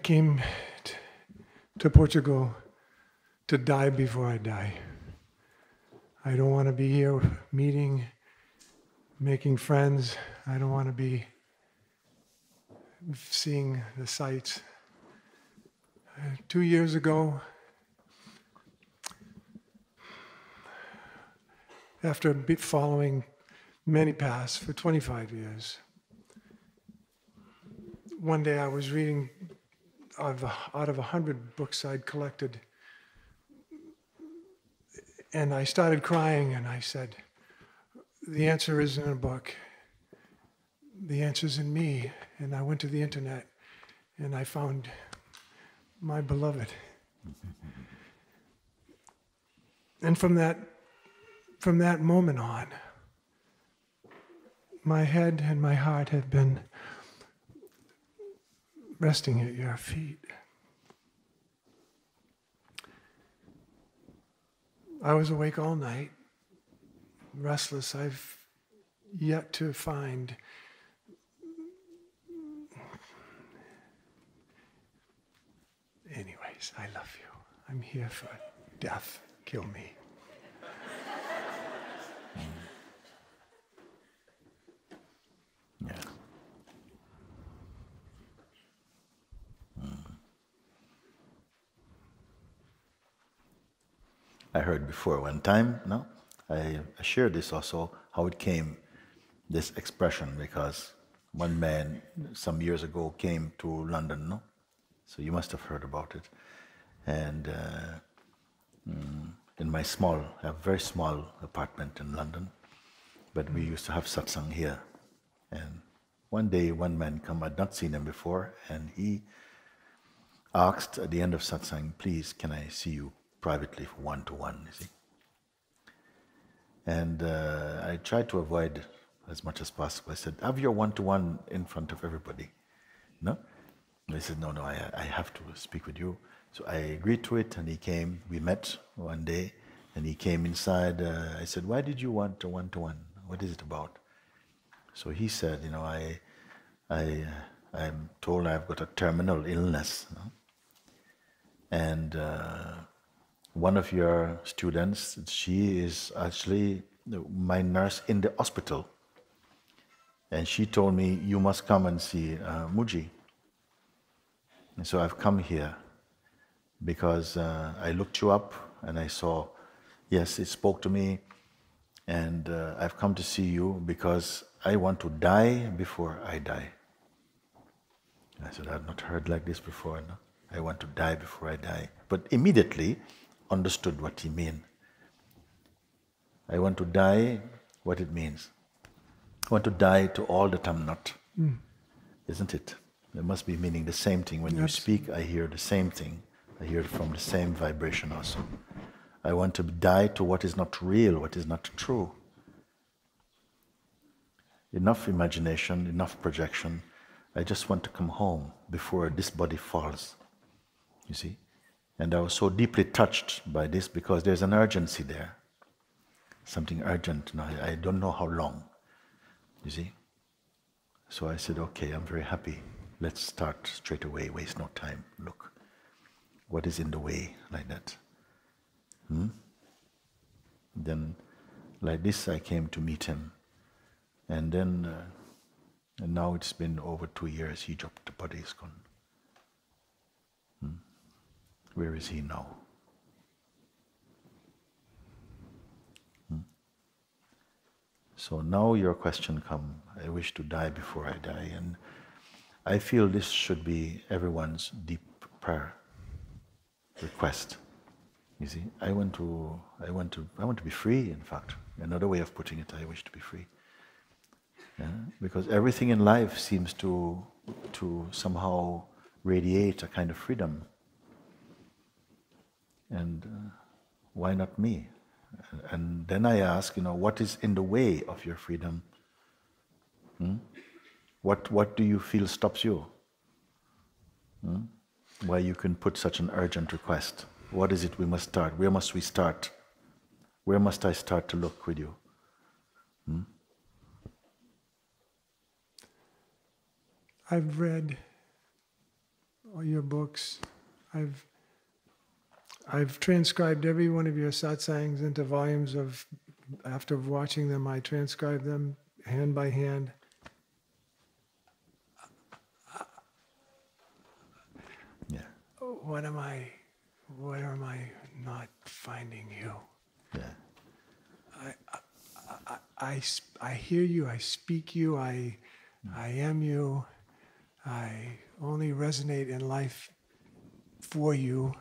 came to Portugal to die before I die. I don't want to be here meeting, making friends. I don't want to be seeing the sights. 2 years ago, after following many paths for 25 years, one day I was reading out of 100 books I'd collected, and I started crying, and I said, the answer isn't in a book. The answer's in me. And I went to the internet, and I found my beloved. And from that moment on, my head and my heart have been resting at your feet. I was awake all night, restless. I've yet to find anyways, I love you. I'm here for death. Kill me. Yeah. I heard before one time, no? I shared this also, how it came, this expression, because one man some years ago came to London, no? So you must have heard about it. And in my I have a very small apartment in London, but we used to have satsang here. And one day, one man come, I'd not seen him before, and he asked at the end of satsang, please, can I see you privately for one-to-one, you see? And I tried to avoid as much as possible. I said, have your one-to-one in front of everybody, no? And he said, no, I have to speak with you. So I agreed to it, and he came. We met one day, and he came inside. I said, why did you want a one-to-one? What is it about? So he said, you know, I'm told I've got a terminal illness, no? And one of your students, she is actually my nurse in the hospital. And she told me, you must come and see Muji. And so I've come here because I looked you up and I saw, yes, it spoke to me, and I've come to see you because I want to die before I die. I said, I've not heard like this before, no? I want to die before I die. But immediately understood what he meant. I want to die, what it means. I want to die to all that I'm not, isn't it? There must be meaning the same thing. When you speak, I hear the same thing. I hear it from the same vibration also. I want to die to what is not real, what is not true. Enough imagination, enough projection. I just want to come home before this body falls, you see? And I was so deeply touched by this because there's an urgency there. Something urgent. Now, I don't know how long, you see? So I said, okay, I'm very happy. Let's start straight away, waste no time. Look, what is in the way like that? Then, like this, I came to meet him. And then, and now it's been over 2 years, he dropped, the body is gone. Where is he now? So now your question come, I wish to die before I die, and I feel this should be everyone's deep prayer, request. You see, I want to be free, in fact. Another way of putting it, I wish to be free. Yeah? Because everything in life seems to somehow radiate a kind of freedom. And why not me? And then I ask, you know, what is in the way of your freedom? What do you feel stops you? Why you can put such an urgent request? What is it we must start? Where must we start? Where must I start to look with you? I've read all your books. I've transcribed every one of your satsangs into volumes of. After watching them, I transcribe them hand by hand. Yeah. What am I not finding you? Yeah. I hear you, I speak you, I am you. I only resonate in life for you.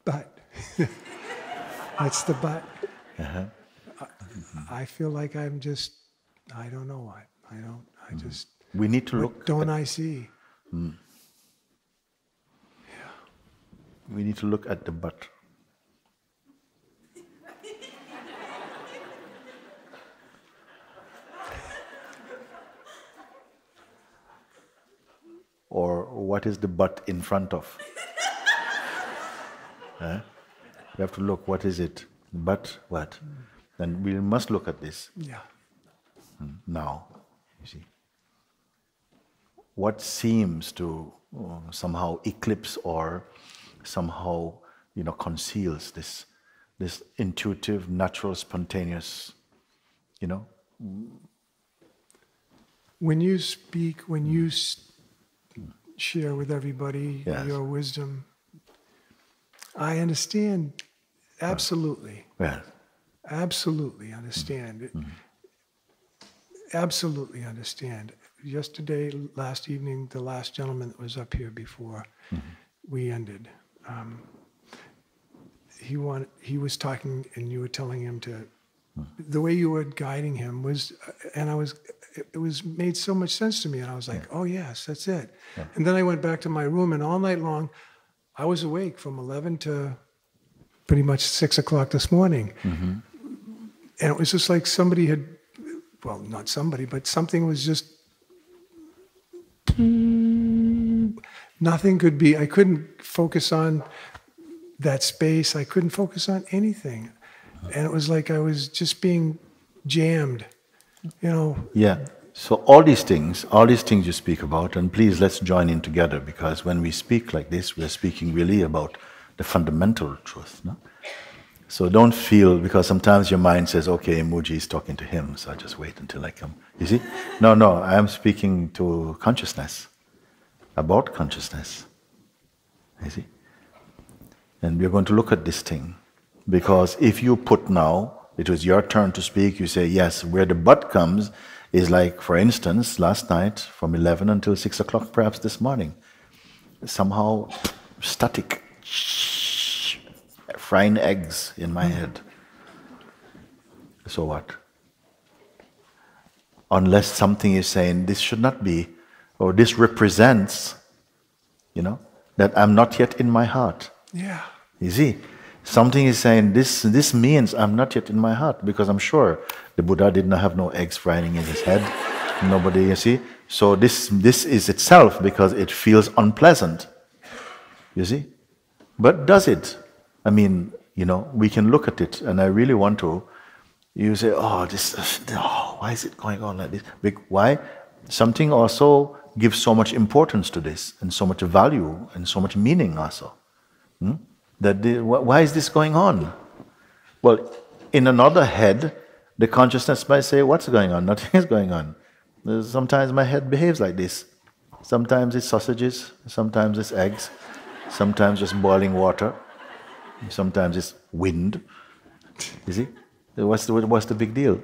But? That's the but. Uh-huh. I feel like I'm just, I don't know what. I just. We need to what look. Don't I see? We need to look at the but. Or what is the but in front of? We have to look, what is it? But what? Then we must look at this. Yeah. Now, you see. What seems to somehow eclipse or somehow, conceals this intuitive, natural, spontaneous, When you speak, when you share with everybody Yes. your wisdom, I understand absolutely. Well, Absolutely understand. Absolutely understand. Yesterday, last evening, the last gentleman that was up here before we ended, he was talking, and you were telling him to. The way you were guiding him was, and it was made so much sense to me, and I was like, oh yes, that's it. Yeah. And then I went back to my room, and all night long, I was awake from 11 to pretty much 6 o'clock this morning. And it was just like somebody had, well, not somebody, but something was just, nothing could be, I couldn't focus on that space. I couldn't focus on anything. And it was like I was just being jammed, yeah. So all these things you speak about, and please let's join in together, because when we speak like this, we're speaking really about the fundamental truth. No? So don't feel, because sometimes your mind says, okay, Muji is talking to him, so I just wait until I come. You see? No, I am speaking to consciousness, about consciousness. You see? And we're going to look at this thing, because if you put now, it was your turn to speak, you say, yes, where the but comes is like, for instance, last night from 11 until 6 o'clock, perhaps this morning, somehow static, frying eggs in my head. So what? Unless something is saying, this should not be, or this represents, that I'm not yet in my heart. yeah. You see? Something is saying, this means I'm not yet in my heart, because I'm sure the Buddha did not have no eggs frying in his head. Nobody, you see? So this is itself, because it feels unpleasant. You see? But does it? I mean, we can look at it, and I really want to. You say, why is it going on like this? Why? Something also gives so much importance to this, and so much value, and so much meaning also. Why is this going on? Well, in another head, the consciousness might say, what's going on? Nothing is going on. Sometimes my head behaves like this. Sometimes it's sausages, sometimes it's eggs, sometimes just boiling water, sometimes it's wind. You see? What's the big deal?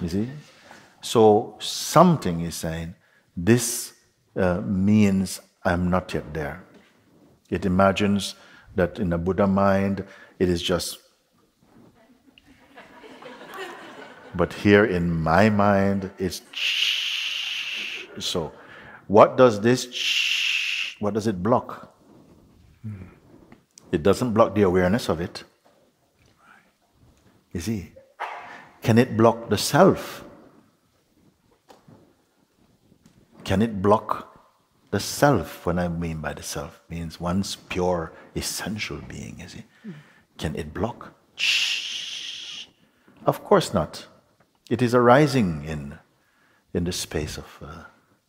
You see? So something is saying, this means I'm not yet there. It imagines that in a Buddha mind, it is just. But here in my mind, it's so. What does it block? It doesn't block the awareness of it. You see? Can it block the self? Can it block the self? What I mean by the self means one's pure, essential being, you see? Can it block? Of course not. It is arising in the space of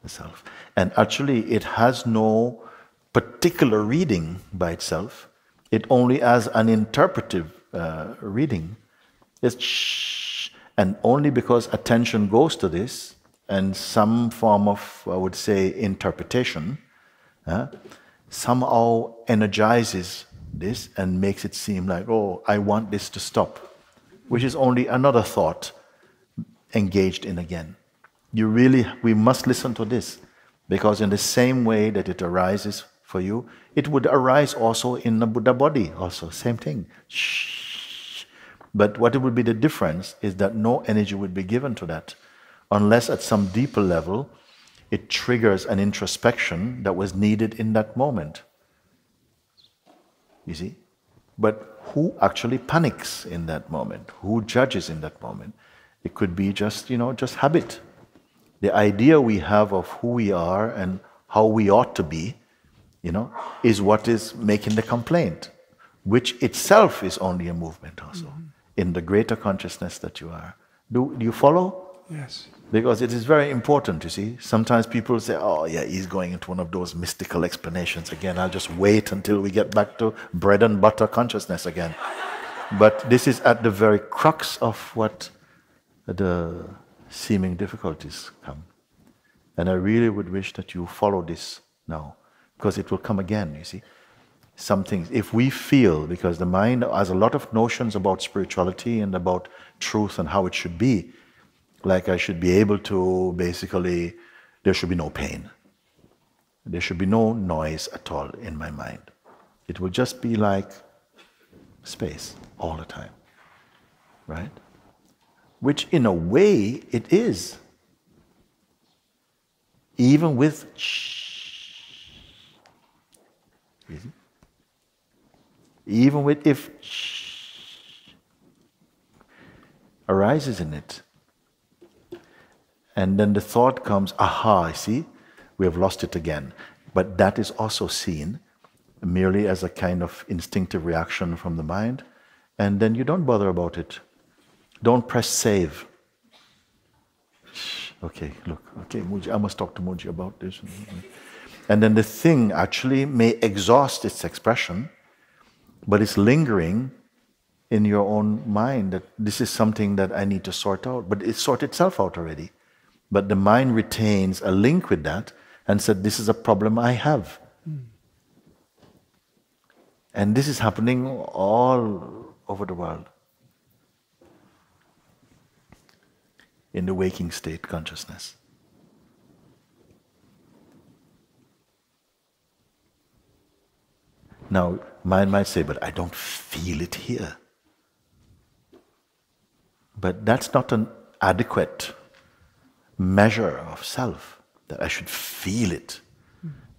the self. And actually it has no particular reading by itself. It only has an interpretive reading. It's shh, and only because attention goes to this and some form of, I would say, interpretation, somehow energizes this and makes it seem like, oh, I want this to stop, which is only another thought engaged in again. We must listen to this, because in the same way that it arises for you, it would arise also in the body, also, same thing. Shh. But what would be the difference is that no energy would be given to that, unless at some deeper level it triggers an introspection that was needed in that moment. You see? But who actually panics in that moment? Who judges in that moment? It could be just, just habit. The idea we have of who we are and how we ought to be, is what is making the complaint, which itself is only a movement also, in the greater consciousness that you are. Do you follow? Yes. Because it is very important, you see. Sometimes people say, oh yeah, he's going into one of those mystical explanations again. I'll just wait until we get back to bread and butter consciousness again. But this is at the very crux of what the seeming difficulties come. And I really would wish that you follow this now, because it will come again, you see. Some things, if we feel, because the mind has a lot of notions about spirituality and about truth and how it should be, like I should be able to basically, there should be no pain. There should be no noise at all in my mind. It will just be like space all the time, right? Which in a way it is. Even with shh. Even with if shh arises in it. And then the thought comes, aha, see, we have lost it again. But that is also seen merely as a kind of instinctive reaction from the mind. And then you don't bother about it. Don't press save. Okay, look, okay, Muji, I must talk to Muji about this. And then the thing actually may exhaust its expression, but it's lingering in your own mind that this is something that I need to sort out. But it sorted itself out already. But the mind retains a link with that and said, this is a problem I have. And this is happening all over the world. In the waking state consciousness. Now, mind might say, but I don't feel it here. But that's not an adequate measure of self, that I should feel it.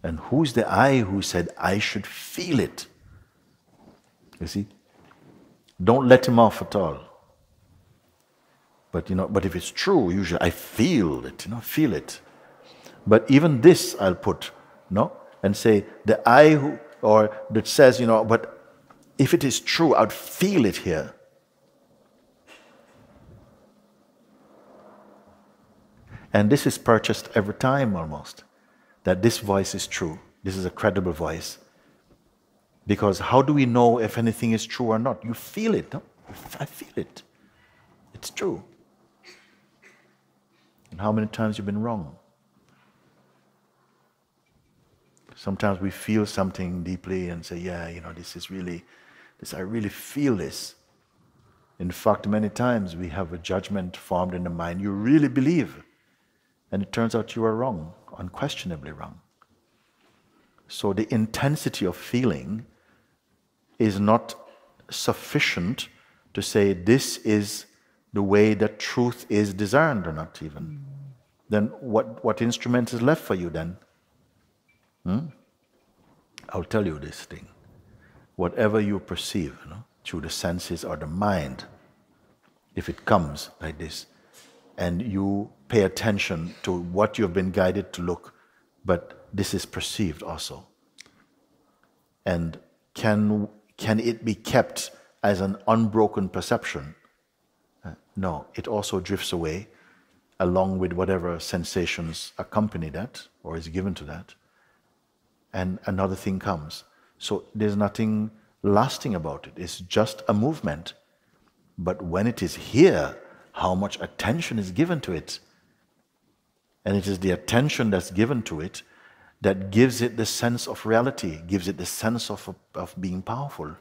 And who's the I who said I should feel it? You see? Don't let him off at all. But but if it's true, usually I feel it, feel it. But even this I'll put, and say the I who, or that says, but if it is true, I'd feel it here. And this is purchased every time almost, that this voice is true. This is a credible voice. Because how do we know if anything is true or not? You feel it, no? I feel it. It's true. And how many times you've been wrong? Sometimes we feel something deeply and say, yeah, this is really, I really feel this. In fact, many times we have a judgment formed in the mind you really believe. And it turns out you are wrong, unquestionably wrong. So the intensity of feeling is not sufficient to say this is the way that truth is discerned or not even. Then what instrument is left for you then? I'll tell you this thing. Whatever you perceive through the senses or the mind, if it comes like this, and you pay attention to what you've been guided to look, but this is perceived also. And can it be kept as an unbroken perception? No, it also drifts away along with whatever sensations accompany that or is given to that. And another thing comes. So there's nothing lasting about it. It's just a movement. But when it is here, how much attention is given to it. And it is the attention that's given to it that gives it the sense of reality, gives it the sense of being powerful.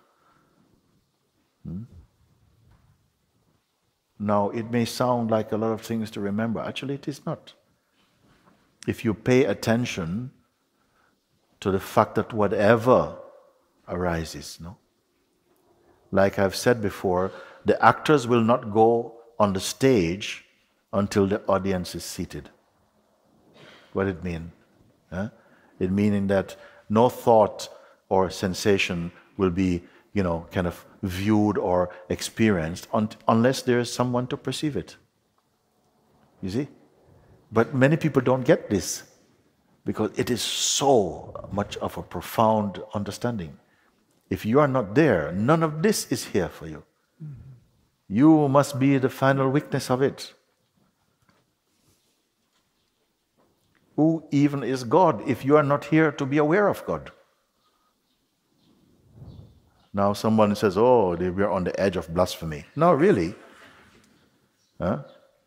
Now, it may sound like a lot of things to remember. Actually, it is not. If you pay attention to the fact that whatever arises, no? Like I've said before, the actors will not go on the stage until the audience is seated. What it mean? It meaning that no thought or sensation will be, kind of viewed or experienced unless there is someone to perceive it. You see? But many people don't get this because it is so much of a profound understanding. If you are not there, none of this is here for you. You must be the final witness of it. Who even is God if you are not here to be aware of God? Now someone says, oh, we are on the edge of blasphemy. No, really.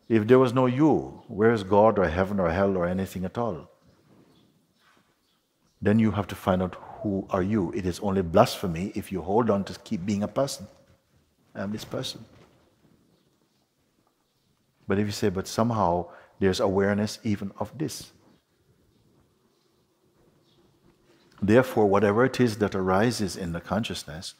If there was no you, where is God or heaven or hell or anything at all? Then you have to find out who are you. It is only blasphemy if you hold on to keep being a person. I am this person. But if you say, but somehow there's awareness even of this. Therefore, whatever it is that arises in the consciousness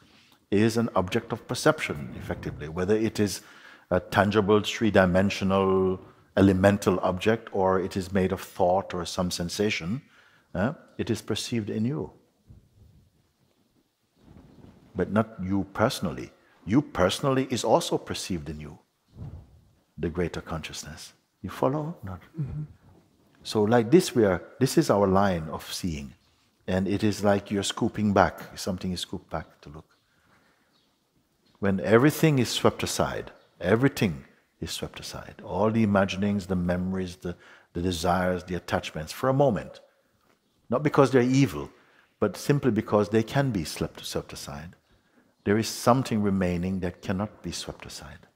is an object of perception, effectively. Whether it is a tangible, three-dimensional, elemental object, or it is made of thought or some sensation, it is perceived in you. But not you personally. You personally is also perceived in you, the greater consciousness. You follow? Not. Mm-hmm. So like this, this is our line of seeing. And it is like you're scooping back. Something is scooped back to look. When everything is swept aside, everything is swept aside. All the imaginings, the memories, the desires, the attachments, for a moment. Not because they're evil, but simply because they can be swept aside. There is something remaining that cannot be swept aside.